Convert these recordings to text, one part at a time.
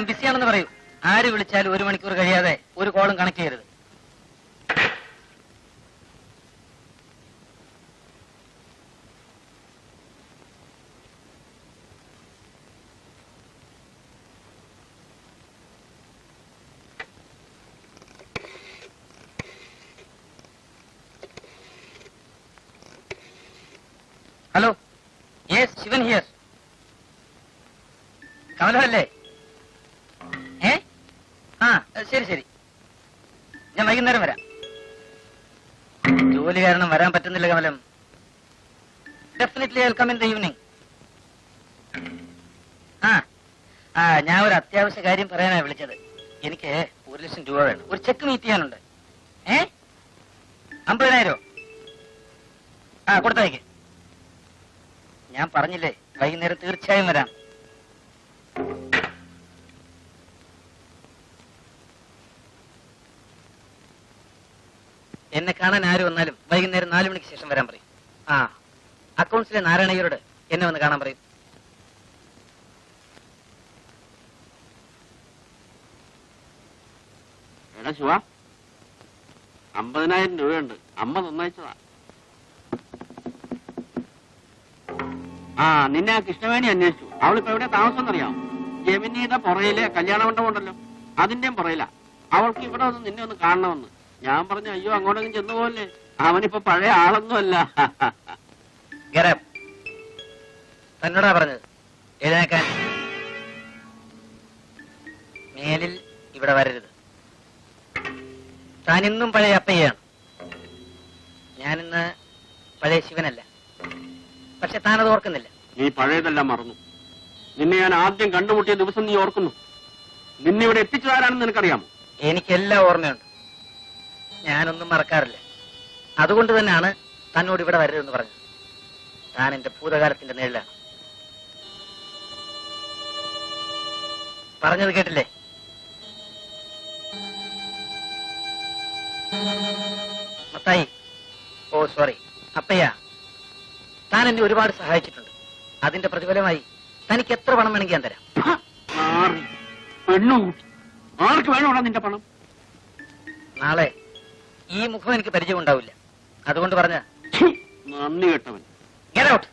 ഞാൻ ബിസിയാണെന്ന് പറയൂ. ആര് വിളിച്ചാലും 1 മണിക്കൂർ കഴിയാതെ ഒരു കോളും കണക്ട് ചെയ്യരുത്. Hello, yes, Shivan here. കമലമല്ലേ? ശരി ശരി, ഞാൻ വൈകുന്നേരം വരാം. ജോലി കാരണം വരാൻ പറ്റുന്നില്ല Kamalam. Definitely I will come in the evening. ഞാൻ ഒരു അത്യാവശ്യ കാര്യം പറയാനാണ് വിളിച്ചത്. എനിക്ക് 1 ലക്ഷം രൂപ വേണം. ഒരു ചെക്ക് മീറ്റ് ചെയ്യാനുണ്ട്. 50,000. കൊടുത്തയക്ക്. ഞാൻ പറഞ്ഞില്ലേ, വൈകുന്നേരം തീർച്ചയായും വരാം. എന്നെ കാണാൻ ആര് വന്നാലും വൈകുന്നേരം 4 മണിക്ക് ശേഷം വരാൻ പറയും. അക്കൗണ്ട്സിലെ നാരായണയ്യരോട് എന്നെ വന്ന് കാണാൻ പറയും. എടാ ശിവ, 50,000 രൂപയുണ്ട്. അമ്മ തന്നയച്ചതാ. നിന്നെ ആ കൃഷ്ണവേണി അന്വേഷിച്ചു. അവളിപ്പോ എവിടെ താമസം എന്നറിയാം? ജെമിനിയുടെ പുറയിലെ കല്യാണ മണ്ഡപം ഉണ്ടല്ലോ, അതിന്റെയും പുറയില. അവൾക്ക് ഇവിടെ വന്ന് നിന്നെ ഒന്ന് കാണണമെന്ന്. ഞാൻ പറഞ്ഞു, അയ്യോ അങ്ങോട്ടെങ്കിലും ചെന്നു പോകല്ലേ, അവനിപ്പോ പഴയ ആളൊന്നുമല്ല. തന്നോടാ പറഞ്ഞത് എഴുന്നേക്കാൻ. മേലിൽ ഇവിടെ വരരുത്. താനിന്നും പഴയ അപ്പയ്യാണ്. ഞാനിന്ന് പഴയ ശിവനല്ല. പക്ഷെ താനത് ഓർക്കുന്നില്ല. നീ പഴയതെല്ലാം മറന്നു. നിന്നെ ഞാൻ ആദ്യം കണ്ടുമുട്ടിയ ദിവസം നീ ഓർക്കുന്നു? നിന്നെ ഇവിടെ എത്തിച്ചതാരാണെന്ന് നിനക്കറിയാമോ? എനിക്കെല്ലാം ഓർമ്മയുണ്ട്. ഞാനൊന്നും മറക്കാറില്ല. അതുകൊണ്ട് തന്നെയാണ് തന്നോട് ഇവിടെ വരരുതെന്ന് പറഞ്ഞത്. താൻ എന്റെ ഭൂതകാലത്തിന്റെ നിഴലാണ്. പറഞ്ഞത് കേട്ടില്ലേ? മത്തായി, സോറി, അപ്പയ്യ, താൻ എന്നെ ഒരുപാട് സഹായിച്ചിട്ടുണ്ട്. അതിന്റെ പ്രതിഫലമായി തനിക്ക് എത്ര പണം വേണമെങ്കിൽ ഞാൻ തരാം. ആർക്ക് വേണോടാ നിന്റെ പണം? നാളെ ഈ മുഖം എനിക്ക് പരിചയം ഉണ്ടാവില്ല. അതുകൊണ്ട് പറഞ്ഞ നന്ദി കേട്ടവൻ. Get out.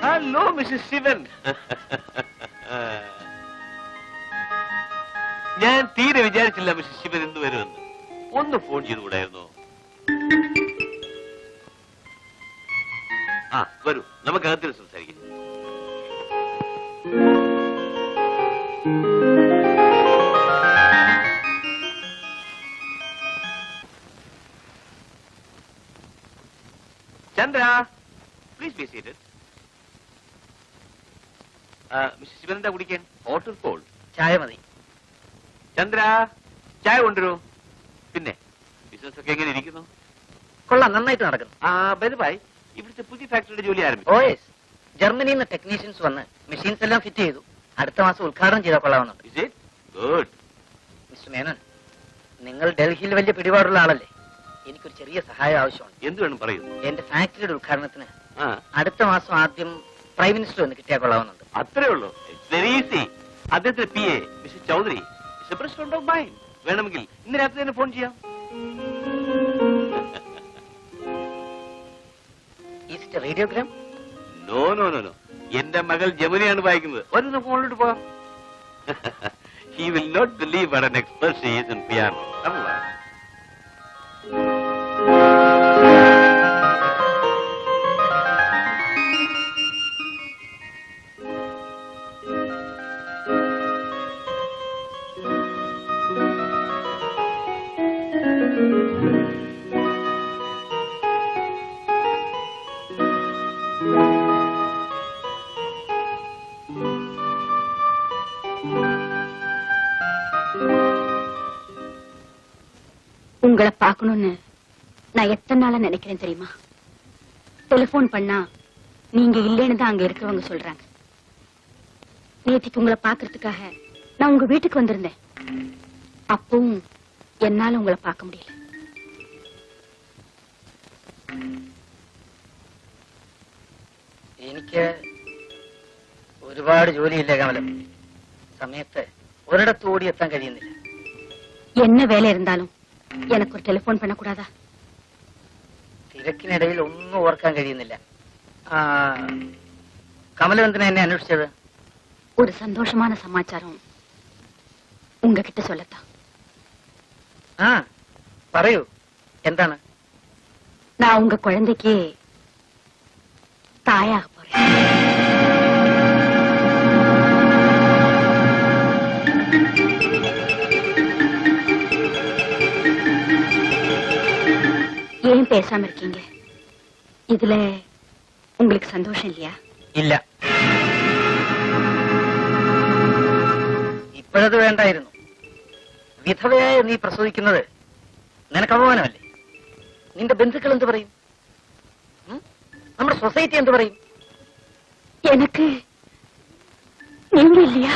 Hello mister Shivan. ഞാൻ തീരെ വിചാരിച്ചില്ല മിസ്റ്റർ ശിവൻ എന്ത് വരുമെന്ന്. ഒന്ന് ഫോൺ ചെയ്തുകൂടായിരുന്നോ? വരൂ, നമുക്ക് അകത്തിൽ സംസാരിക്കാം. Chandra, please be seated. Mister Shivan എന്താ കുടിക്കാൻ? Hot or cold? ചായ മതി. ചന്ദ്ര, ചായ കൊണ്ടുവരൂ. പിന്നെ ബിസിനസ് ഒക്കെ എങ്ങനെ ഇരിക്കുന്നു? കൊള്ളാം, നന്നായിട്ട് നടക്കുന്നു. ബൈ, ഇവിടുത്തെ പുതിയ ഫാക്ടറിയുടെ ജോലി ആരംഭിച്ചു? യെസ്, ജർമ്മനിയിൽ നിന്ന് ടെക്നീഷ്യൻസ് വന്ന് മെഷീൻസ് എല്ലാം ഫിറ്റ് ചെയ്തു. അടുത്ത മാസം ഉദ്ഘാടനം ചെയ്താൽ കൊള്ളാവുന്നുണ്ട്. Is it? Good. Mister Menon, നിങ്ങൾ ഡൽഹിയിൽ വലിയ പിടിപാടുള്ള ആളല്ലേ? എനിക്കൊരു ചെറിയ സഹായം ആവശ്യമുണ്ട്. എന്ത് വേണം പറയൂ. എന്റെ ഫാക്ടറിയുടെ ഉദ്ഘാടനത്തിന് അടുത്ത മാസം ആദ്യം പ്രൈം മിനിസ്റ്റർ ഒന്ന് കിട്ടിയാൽ കൊള്ളാവുന്നുണ്ട്. അത്രേ ഉള്ളൂ. It's very easy. അദ്ദേഹത്തിന്റെ PA mister Chaudhary is a best friend of mine. വേണമെങ്കിൽ ഇന്ന് രാത്രി തന്നെ ഫോൺ ചെയ്യാം. Is it radiogram? No no no no, എന്റെ മകൾ ജമുനയാണ് വായിക്കുന്നത്. ഒരു ഫോണിലോട്ട് പോകാം. He will not believe what an expert she is in piano. உங்களை பார்க்கணும்னு நான் எத்தனை நாளா நினைக்கிறேன் தெரியுமா? டெலிபோன் பண்ணா நீங்க இல்லைன்னு தான் அங்க இருக்கிறவங்க சொல்றாங்க. நேற்றுக்கு உங்களை பாக்குறதுக்காக நான் உங்க வீட்டுக்கு வந்திருந்தேன். அப்பவும் என்னால உங்களை பார்க்க முடியல. എനിക്ക് ഒരുപാട് ജോലിയില്ല കമലം. സമയത്ത് ഒരിടത്ത് ഓടിയെത്താൻ കഴിയുന്നില്ല. என்ன வேலை இருந்தாலும் எனக்கு ஒரு டெலிபோன் பண்ண கூடாதா? തിരക്കിനിടയിൽ ഒന്നും ഓർക്കാൻ കഴിയുന്നില്ല. കമലം എന്തിനാ എന്നെ അന്വേഷിച്ചത്? ஒரு சந்தோஷமான சமாச்சாரம் உங்ககிட்ட சொல்லத்தான். പറയൂ, എന്താണ്? நான் உங்க குழந்தைக்கு தாயாக போறேன். ஏன் பேசாம இருக்கீங்க? இதுல உங்களுக்கு சந்தோஷம் இல்லையா? ഇല്ല, ഇപ്പോഴത് വേണ്ടായിരുന്നു. വിധവയായ നീ പ്രസവിക്കുന്നത് നിനക്ക് അപമാനമല്ലേ? നിന്റെ ബന്ധുക്കൾ എന്ത് പറയും? നമ്മുടെ സൊസൈറ്റി എന്ത് പറയും? எனக்கு நீங்க இல்லையா?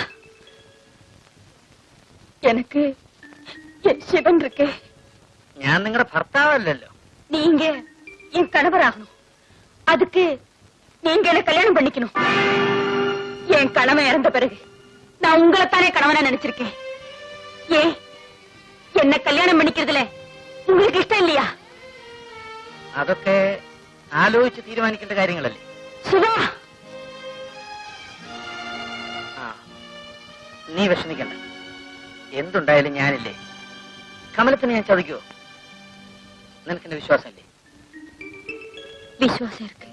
எனக்கு என் சிவன் இருக்கே. ഞാൻ നിങ്ങളുടെ ഭർത്താവല്ലല്ലോ. நீங்க என் கணவராகணும். அதுக்கு நீங்க என்ன கல்யாணம் பண்ணிக்கணும். என் கணவன் இறந்த பிறகு நான் உங்களைத்தானே கணவனா நினைச்சிருக்கேன். ஏன் என்ன கல்யாணம் பண்ணிக்கிறதுல உங்களுக்கு இஷ்டம் இல்லையா? അതൊക്കെ ആലോചിച്ച് തീരുമാനിക്കേണ്ട കാര്യങ്ങളല്ലേ. சிவா, നീ വിഷമിക്കണ്ട. എന്തുണ്ടായാലും ഞാനില്ലേ. കമലത്തിന് ഞാൻ ചതിക്കുവോ? നിനക്കെന്റെ വിശ്വാസമല്ലേ? விசுவாசம் இருக்கு.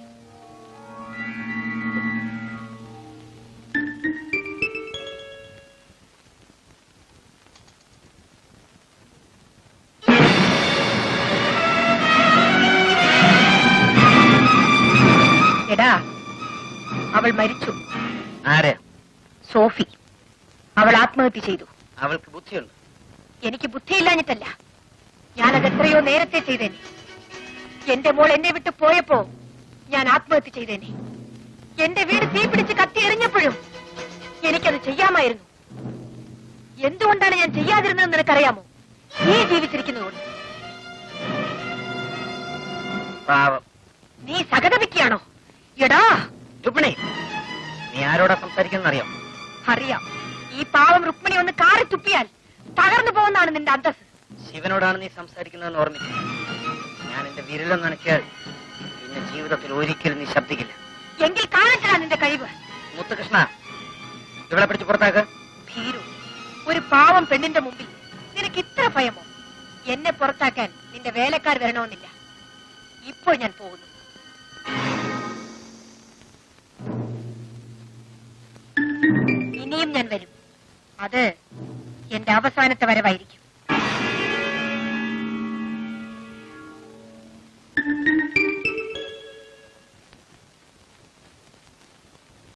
എടാ, അവൾ മരിച്ചു. ആരെ? സോഫി. അവൾ ആത്മഹത്യ ചെയ്തു. അവൾക്ക് ബുദ്ധിയുണ്ട്. എനിക്ക് ബുദ്ധിയില്ലാഞ്ഞിട്ടല്ല, ഞാനത് എത്രയോ നേരത്തെ ചെയ്തേനെ. എന്റെ മോൾ എന്നെ വിട്ട് പോയപ്പോ ഞാൻ ആത്മഹത്യ ചെയ്തേനെ. എന്റെ വീട് തീ പിടിച്ച് കത്തി എറിഞ്ഞപ്പോഴും എനിക്കത് ചെയ്യാമായിരുന്നു. എന്തുകൊണ്ടാണ് ഞാൻ ചെയ്യാതിരുന്നതെന്ന് നിനക്കറിയാമോ? നീ ജീവിച്ചിരിക്കുന്നതുകൊണ്ട്. പാവം. നീ സഹതപിക്കുകയാണോ? എടാ രുക്മിണി, നീ ആരോടാ സംസാരിക്കുന്ന അറിയാം? അറിയാം. ഈ പാവം രുക്മിണി ഒന്ന് കാറി തുപ്പിയാൽ തകർന്നു പോകുന്നതാണ് നിന്റെ അന്തസ്. ശിവനോടാണ് നീ സംസാരിക്കുന്നതെന്ന് ഓർമ്മിക്കും. ഞാൻ എന്റെ വിരലം നനയ്ക്കാൽ പിന്നെ ജീവിതത്തിൽ ഒരിക്കലും നീ ശബ്ദിക്കില്ല. എങ്കിൽ കാണിച്ചതാ നിന്റെ കഴിവ്. മുത്തുകൃഷ്ണ, ഇവളെ പിടിച്ച് പുറത്താക്ക്. ഭീരു, ഒരു പാവം പെണ്ണിന്റെ മുമ്പിൽ നിനക്ക് ഇത്ര ഭയമോ? എന്നെ പുറത്താക്കാൻ നിന്റെ വേലക്കാർ വരണമെന്നില്ല. ഇപ്പോൾ ഞാൻ പോകുന്നു. ഇനിയും ഞാൻ വരും. അത് എന്റെ അവസാനത്തെ വരവായിരിക്കും.